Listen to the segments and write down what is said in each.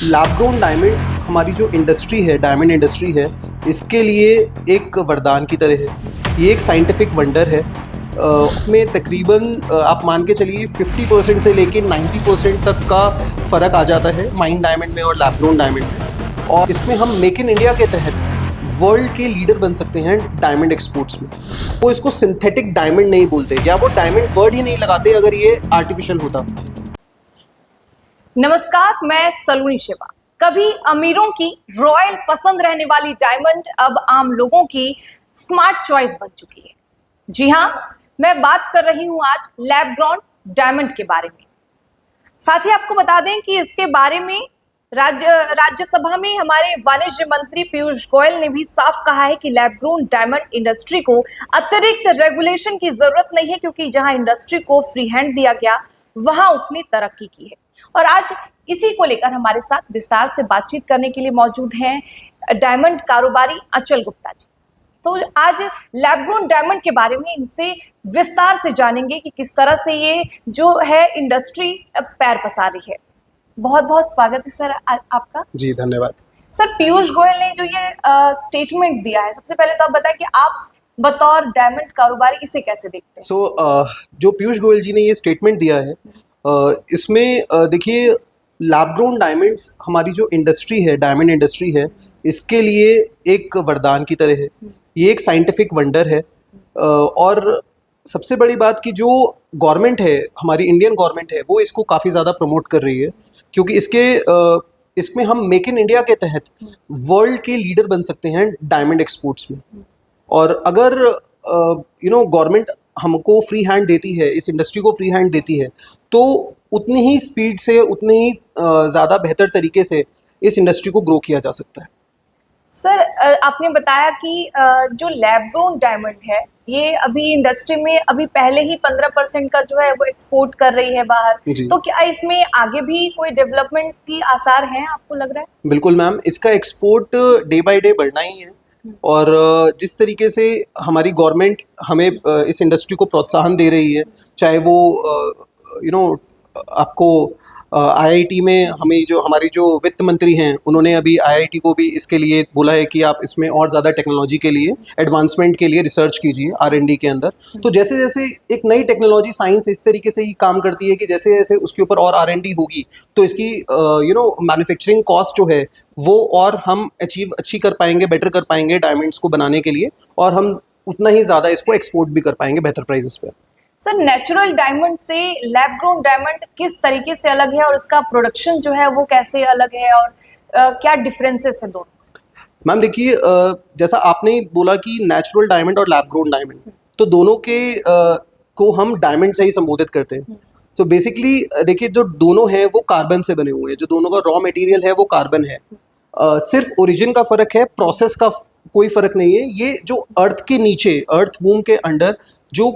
Lab grown diamonds हमारी जो industry है, डायमंड इंडस्ट्री है, इसके लिए एक वरदान की तरह है। ये एक साइंटिफिक वंडर है। में तकरीबन आप मान के चलिए 50% से लेके 90% तक का फ़र्क आ जाता है माइन डायमंड में और लैब ग्रोन डायमंड में। और इसमें हम मेक इन इंडिया के तहत वर्ल्ड के लीडर बन सकते हैं डायमंड एक्सपोर्ट्स में। वो इसको सिंथेटिक डायमंड नहीं बोलते, या वो डायमंड वर्ड ही नहीं लगाते अगर ये आर्टिफिशियल होता। नमस्कार, मैं सलोनी शिवा। कभी अमीरों की रॉयल पसंद रहने वाली डायमंड अब आम लोगों की स्मार्ट चॉइस बन चुकी है। जी हाँ, मैं बात कर रही हूं आज लैब ग्रोन डायमंड के बारे में। साथ ही आपको बता दें कि इसके बारे में राज्यसभा में हमारे वाणिज्य मंत्री पीयूष गोयल ने भी साफ कहा है कि लैब ग्रोन डायमंड इंडस्ट्री को अतिरिक्त रेगुलेशन की जरूरत नहीं है, क्योंकि जहां इंडस्ट्री को फ्री हैंड दिया गया वहां उसने तरक्की की है। और आज इसी को लेकर हमारे साथ विस्तार से बातचीत करने के लिए मौजूद हैं डायमंड कारोबारी अचल गुप्ता जी। तो आज लैब ग्रोन डायमंड के बारे में इनसे विस्तार से जानेंगे कि किस तरह से ये जो है इंडस्ट्री पैर पसार रही है। बहुत बहुत स्वागत है सर आपका। जी धन्यवाद। सर, पीयूष गोयल ने जो ये स्टेटमेंट दिया है, सबसे पहले तो आप बताएं कि आप बतौर डायमंड कारोबारी इसे कैसे देखते हैं? जो पीयूष गोयल जी ने ये स्टेटमेंट दिया है, इसमें देखिए, लैब ग्रोन डायमंड्स हमारी जो इंडस्ट्री है, डायमंड इंडस्ट्री है, इसके लिए एक वरदान की तरह है। ये एक साइंटिफिक वंडर है। और सबसे बड़ी बात कि जो गवर्नमेंट है, हमारी इंडियन गवर्नमेंट है, वो इसको काफ़ी ज़्यादा प्रमोट कर रही है, क्योंकि इसमें हम मेक इन इंडिया के तहत वर्ल्ड के लीडर बन सकते हैं डायमंड एक्सपोर्ट्स में। और अगर गवर्नमेंट हमको फ्री हैंड देती है, इस इंडस्ट्री को फ्री हैंड देती है, तो उतनी ही स्पीड से, उतनी ही ज़्यादा बेहतर तरीके से इस इंडस्ट्री को ग्रो किया जा सकता है। सर, आपने बताया कि जो लैब ग्रोन डायमंड है, ये अभी इंडस्ट्री में अभी पहले ही 15% का जो है वो एक्सपोर्ट कर रही है बाहर। तो क्या इसमें आगे भी कोई डेवलपमेंट की आसार हैं, आपको लग रहा है? बिल्कुल मैम, इसका एक्सपोर्ट डे बाय डे बढ़ना ही है। और जिस तरीके से हमारी गवर्नमेंट हमें इस इंडस्ट्री को प्रोत्साहन दे रही है, चाहे वो आपको आईआईटी में हमें जो हमारी जो वित्त मंत्री हैं, उन्होंने अभी आईआईटी को भी इसके लिए बोला है कि आप इसमें और ज़्यादा टेक्नोलॉजी के लिए, एडवांसमेंट के लिए रिसर्च कीजिए आर&डी के अंदर। तो जैसे जैसे एक नई टेक्नोलॉजी, साइंस इस तरीके से ही काम करती है कि जैसे जैसे उसके ऊपर और आर&डी होगी, तो इसकी मैन्युफैक्चरिंग कॉस्ट जो है वो और हम अच्छी कर पाएंगे, बेटर कर पाएंगे डायमंड्स को बनाने के लिए, और हम उतना ही ज़्यादा इसको एक्सपोर्ट भी कर पाएंगे बेहतर प्राइजेस पे। सर, नेचुरल डायमंड से लैब ग्रोन डायमंड किस तरीके से अलग है और इसका प्रोडक्शन जो है वो कैसे अलग है, और क्या डिफरेंसेस है दोनों? मैम देखिए, जैसा आपने बोला कि नेचुरल डायमंड और लैब ग्रोन डायमंड, तो दोनों के को हम डायमंड से ही संबोधित करते हैं। तो बेसिकली देखिए, जो दोनों हैं वो कार्बन से बने हुए हैं, जो दोनों का रॉ मटेरियल है वो कार्बन है। सिर्फ ओरिजिन का फ़र्क है, प्रोसेस का कोई फ़र्क नहीं है। ये जो अर्थ के नीचे, अर्थ वूम के अंडर जो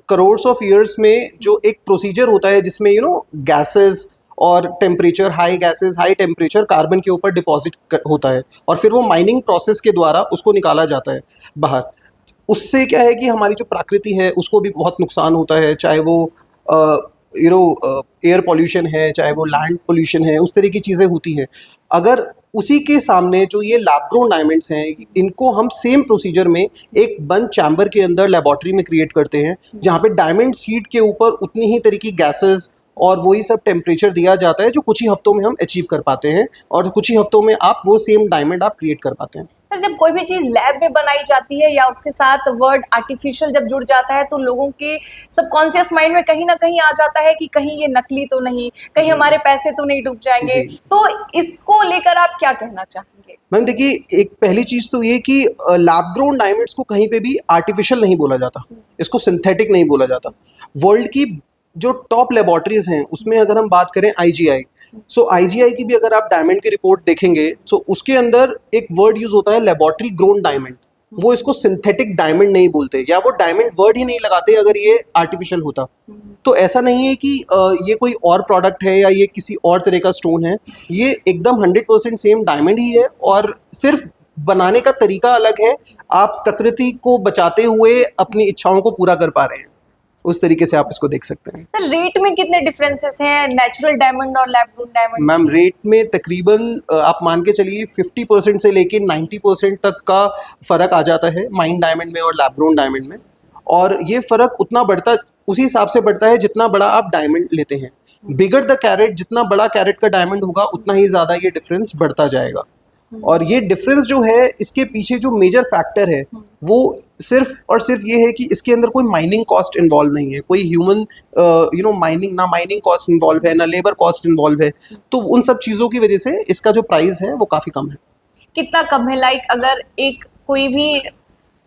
करोड्स ऑफ ईयर्स में जो एक प्रोसीजर होता है, जिसमें गैसेस और temperature, high gases, high temperature carbon के ऊपर डिपॉजिट होता है, और फिर वो माइनिंग प्रोसेस के द्वारा उसको निकाला जाता है बाहर। उससे क्या है कि हमारी जो प्रकृति है उसको भी बहुत नुकसान होता है, चाहे वो एयर पॉल्यूशन है, चाहे वो लैंड पॉल्यूशन है, उस तरह की चीज़ें होती हैं। अगर उसी के सामने जो ये लैब ग्रोन डायमंड्स हैं, इनको हम सेम प्रोसीजर में एक बंद चैम्बर के अंदर लेबोरेटरी में क्रिएट करते हैं, जहाँ पे डायमंड सीड के ऊपर उतनी ही तरह की गैसेस और वही सब टेम्परेचर दिया जाता है, जो कुछ ही हफ्तों में हम अचीव कर पाते हैं, और कुछ ही हफ्तों में आप वो सेम डायमंड आप क्रिएट कर पाते हैं। सर, जब कोई भी चीज़ लैब में बनाई जाती है या उसके साथ वर्ड आर्टिफिशियल जब जुड़ जाता है, तो लोगों के सबकॉन्शियस माइंड में कहीं ना कहीं आ जाता है कि कहीं ये नकली तो नहीं, कहीं हमारे पैसे तो नहीं डूब जाएंगे। तो इसको लेकर आप क्या कहना चाहेंगे? मैम देखिए, एक पहली चीज़ तो ये कि लैब ग्रोन डायमंड्स को कहीं पे भी आर्टिफिशियल नहीं बोला जाता, इसको सिंथेटिक नहीं बोला जाता। वर्ल्ड की जो टॉप लेबोरेटरीज हैं, उसमें अगर हम बात करें आईजीआई, सो आईजीआई की भी अगर आप डायमंड की रिपोर्ट देखेंगे, सो उसके अंदर एक वर्ड यूज होता है लेबोरेटरी ग्रोन डायमंड। वो इसको सिंथेटिक डायमंड नहीं बोलते, या वो डायमंड वर्ड ही नहीं लगाते अगर ये आर्टिफिशियल होता। तो ऐसा नहीं है कि ये कोई और प्रोडक्ट है या ये किसी और तरह का स्टोन है। ये एकदम 100% सेम डायमंड ही है, और सिर्फ बनाने का तरीका अलग है। आप प्रकृति को बचाते हुए अपनी इच्छाओं को पूरा कर पा रहे हैं। उस तरीके से आप इसको देख सकते हैं। सर रेट में कितने डिफरेंसेस हैं नेचुरल डायमंड और lab grown diamond? Ma'am rate में तकरीबन आप मान के चलिए 50% से लेके 90% तक का फ़र्क आ जाता है माइन डायमंड में और लैब ग्रोन डायमंड में। और ये फ़र्क उतना बढ़ता उसी हिसाब से बढ़ता है जितना बड़ा आप डायमंड लेते हैं। बिगर द कैरेट, जितना बड़ा कैरेट का डायमंड होगा उतना ही ज़्यादा ये डिफरेंस बढ़ता जाएगा। और ये डिफरेंस जो है इसके पीछे जो मेजर फैक्टर है वो सिर्फ और सिर्फ ये है कि इसके अंदर कोई माइनिंग कॉस्ट इन्वॉल्व नहीं है, कोई ह्यूमन माइनिंग कॉस्ट इन्वॉल्व है, ना लेबर कॉस्ट इन्वॉल्व है। तो उन सब चीज़ों की वजह से इसका जो प्राइस है वो काफ़ी कम है। कितना कम है? लाइक अगर एक कोई भी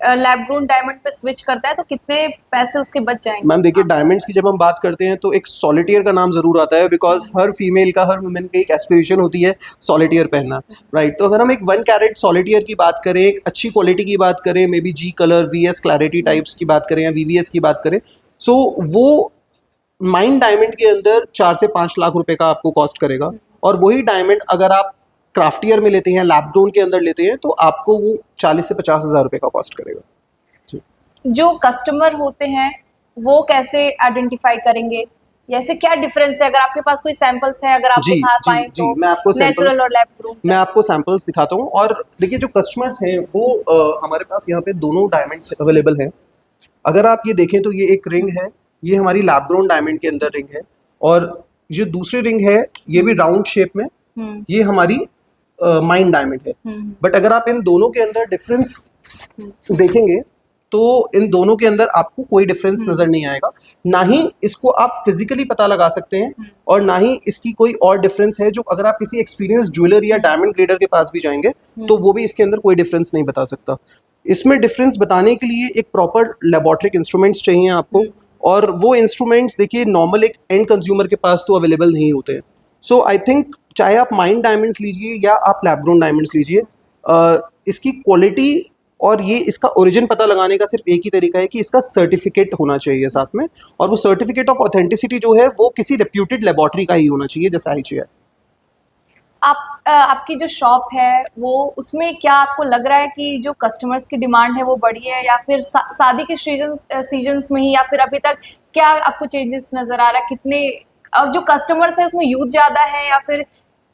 लैब ग्रोन डायमंड पे स्विच करता है तो कितने पैसे उसके बच जाएंगे? मैम देखिए डायमंड्स की जब हम बात करते हैं तो एक सॉलिटेयर का नाम ज़रूर आता है, बिकॉज हर फीमेल का, हर वुमेन की एक एस्पिरेशन होती है सॉलिटेयर पहनना, राइट। तो अगर हम एक 1 कैरेट सॉलिटेयर की बात करें, एक अच्छी क्वालिटी की बात करें, maybe G colour, VS clarity types की बात करें या वीवीएस की बात करें, सो वो माइन डायमंड के अंदर 4 से 5 लाख रुपए का आपको कॉस्ट करेगा। और वही डायमंड अगर आप क्राफ्टियर में लेते हैं, लैब ग्रोन के अंदर लेते हैं, तो आपको वो 40 से 50 हज़ार रुपये का कॉस्ट करेगा। जो कस्टमर होते हैं वो कैसे आइडेंटिफाई करेंगे? जैसे क्या डिफरेंस है? अगर आपके पास कोई सैंपल्स है, अगर आप जी दिखा जी पाए जी तो मैं आपको नेचुरल और लैब ग्रोन। मैं आपको सैंपल्स दिखाता हूँ। और देखिए जो कस्टमर्स हैं वो हमारे पास यहाँ पे दोनों डायमंड्स अवेलेबल हैं। अगर आप ये देखें तो ये एक रिंग है, ये हमारी लैब ग्रोन डायमंड के अंदर रिंग है। और जो दूसरी रिंग है ये भी राउंड शेप में, ये हमारी माइन डायमंड है। बट अगर आप इन दोनों के अंदर डिफरेंस देखेंगे तो इन दोनों के अंदर आपको कोई डिफरेंस नजर नहीं आएगा। ना ही इसको आप फिजिकली पता लगा सकते हैं और ना ही इसकी कोई और डिफरेंस है जो अगर आप किसी एक्सपीरियंस ज्वेलर या डायमंड ग्रेडर के पास भी जाएंगे तो वो भी इसके अंदर कोई डिफरेंस नहीं बता सकता। इसमें डिफरेंस बताने के लिए एक प्रॉपर लेबोरेटरी इंस्ट्रूमेंट्स चाहिए आपको। और वो इंस्ट्रूमेंट्स देखिए नॉर्मल एक एंड कंज्यूमर के पास तो अवेलेबल नहीं होते हैं। सो आई थिंक चाहे आप माइन डायमंड्स लीजिए या आप लैब ग्रोन डायमंड्स लीजिए, इसकी क्वालिटी और ये इसका ओरिजिन पता लगाने का सिर्फ एक ही तरीका है कि इसका सर्टिफिकेट होना चाहिए साथ में। और वो सर्टिफिकेट ऑफ ऑथेंटिसिटी जो है वो किसी रेप्यूटेड लेबोरेटरी का ही होना चाहिए, जैसे IGI। आपकी जो शॉप है वो उसमें क्या आपको लग रहा है कि जो कस्टमर्स की डिमांड है वो बढ़ी है, या फिर शादी के सीजन्स में ही, या फिर अभी तक क्या आपको चेंजेस नजर आ रहा है? कितने और जो कस्टमर्स है उसमें यूथ ज्यादा है या फिर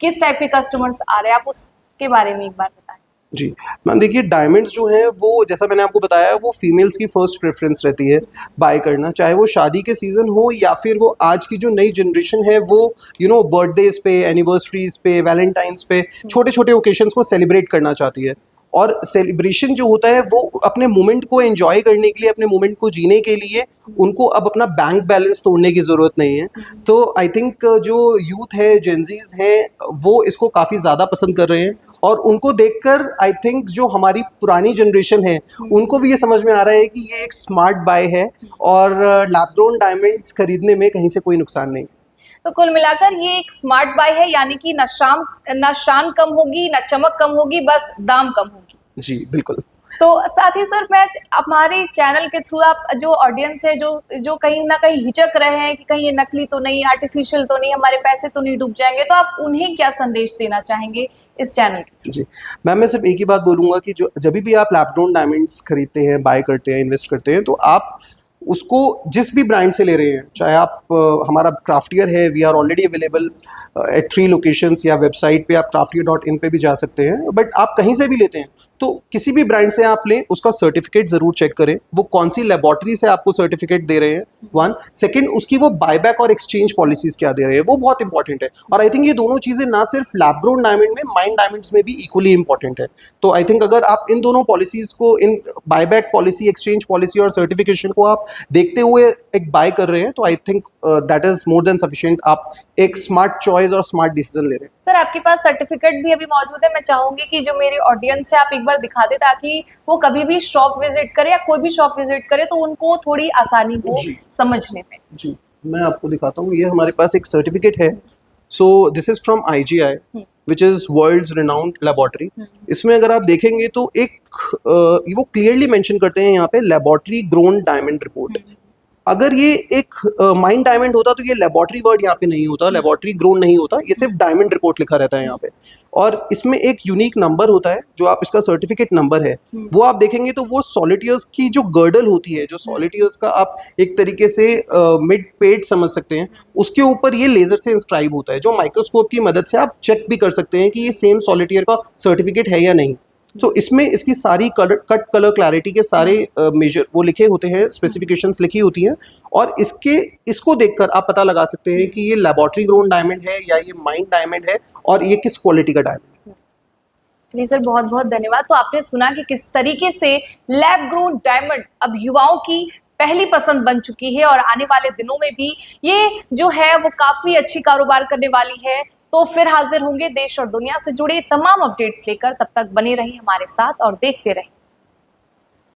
किस टाइप के कस्टमर्स आ रहे हैं? आप उसके बारे में एक बार बताएं। जी मैम देखिए डायमंड्स जो हैं वो जैसा मैंने आपको बताया वो फीमेल्स की फर्स्ट प्रेफरेंस रहती है बाय करना, चाहे वो शादी के सीज़न हो या फिर वो आज की जो नई जनरेशन है वो बर्थडेज पे, एनिवर्सरीज पे, वैलेंटाइंस पे, छोटे छोटे ओकेशंस को सेलिब्रेट करना चाहती है। और सेलिब्रेशन जो होता है वो अपने मोमेंट को एंजॉय करने के लिए, अपने मोमेंट को जीने के लिए उनको अब अपना बैंक बैलेंस तोड़ने की ज़रूरत नहीं है। तो आई थिंक जो यूथ है, जेंजीज हैं, वो इसको काफ़ी ज़्यादा पसंद कर रहे हैं। और उनको देखकर आई थिंक जो हमारी पुरानी जनरेशन है उनको भी ये समझ में आ रहा है कि ये एक स्मार्ट बाय है और लैब ग्रोन डायमंड्स खरीदने में कहीं से कोई नुकसान नहीं है। तो कुल मिलाकर ये एक स्मार्ट बाय है, यानी कि न शान कम होगी, न चमक कम होगी, बस दाम कम होगी। जी बिल्कुल। तो साथ ही सर मैं हमारे चैनल के थ्रू आप जो ऑडियंस है जो कहीं ना कहीं हिचक रहे हैं कि कहीं ये नकली तो नहीं, आर्टिफिशियल तो नहीं, हमारे पैसे तो नहीं डूब जाएंगे, तो आप उन्हें क्या संदेश देना चाहेंगे इस चैनल के थ्रू? जी मैम मैं सिर्फ एक ही बात बोलूँगा कि जब भी आप लैब ग्रोन डायमंड्स खरीदते हैं, बाय करते हैं, इन्वेस्ट करते हैं, तो आप उसको जिस भी ब्रांड से ले रहे हैं, चाहे आप हमारा क्राफ्टियर है, we are already available at 3 locations, या वेबसाइट पे आप craftier.in पे भी जा सकते हैं। बट आप कहीं से भी लेते हैं तो किसी भी ब्रांड से आप लें उसका सर्टिफिकेट ज़रूर चेक करें, वो कौन सी लेबोरेटरी से आपको सर्टिफिकेट दे रहे हैं, 1 सेकेंड उसकी वो बायबैक और एक्सचेंज पॉलिसीज़ क्या दे रहे हैं, वो बहुत इंपॉर्टेंट है। और आई थिंक ये दोनों चीज़ें ना सिर्फ लैब ग्रोन डायमंड में, माइन डायमंड्स में भी इक्वली इंपॉर्टेंट है। तो आई थिंक अगर आप इन दोनों पॉलिसीज़ को, इन बायबैक पॉलिसी, एक्सचेंज पॉलिसी और सर्टिफिकेशन को आप देखते हुए एक बाय कर रहे हैं तो I think that is more than sufficient. आप एक स्मार्ट चॉइस और स्मार्ट डिसीजन ले रहे हैं। सर आपके पास सर्टिफिकेट भी अभी मौजूद है, मैं चाहूंगी कि जो मेरी ऑडियंस है आप एक बार दिखा दे ताकि वो कभी भी शॉप विजिट करे या कोई भी शॉप विजिट करे तो उनको थोड़ी आसानी हो समझने में। जी मैं आपको दिखाता हूँ, ये हमारे पास एक सर्टिफिकेट है। So this is from IGI which is world's renowned laboratory. इसमें अगर आप देखेंगे तो एक वो क्लियरली मेंशन करते हैं यहाँ पे लेबोरेटरी ग्रोन डायमंड रिपोर्ट। अगर ये एक माइन डायमंड होता तो ये लेबोरेटरी वर्ड यहाँ पे नहीं होता, लेबोरेटरी ग्रोन नहीं होता, ये सिर्फ डायमंड रिपोर्ट लिखा रहता है यहाँ पे। और इसमें एक यूनिक नंबर होता है जो आप इसका सर्टिफिकेट नंबर है, वो आप देखेंगे तो वो सॉलिटियर्स की जो गर्डल होती है, जो सॉलिटियर्स का आप एक तरीके से मिड पेट समझ सकते हैं, उसके ऊपर ये लेजर से इंस्क्राइब होता है, जो माइक्रोस्कोप की मदद से आप चेक भी कर सकते हैं कि ये सेम सॉलिटियर का सर्टिफिकेट है या नहीं। तो इसमें इसकी सारी कट कलर क्लैरिटी के सारे मेजर वो लिखे होते हैं, स्पेसिफिकेशंस लिखी होती हैं, और इसको देखकर आप पता लगा सकते हैं कि ये लेबोरेटरी ग्रोन डायमंड है या ये माइन डायमंड है और ये किस क्वालिटी का डायमंड है। नहीं सर, बहुत बहुत धन्यवाद। तो आपने सुना कि किस तरीके से लैब ग्रोन डायमंड अब युवाओं की पहली पसंद बन चुकी है और आने वाले दिनों में भी ये जो है वो काफी अच्छी कारोबार करने वाली है। तो फिर हाजिर होंगे देश और दुनिया से जुड़े तमाम अपडेट्स लेकर, तब तक बने रहिए हमारे साथ और देखते रहिए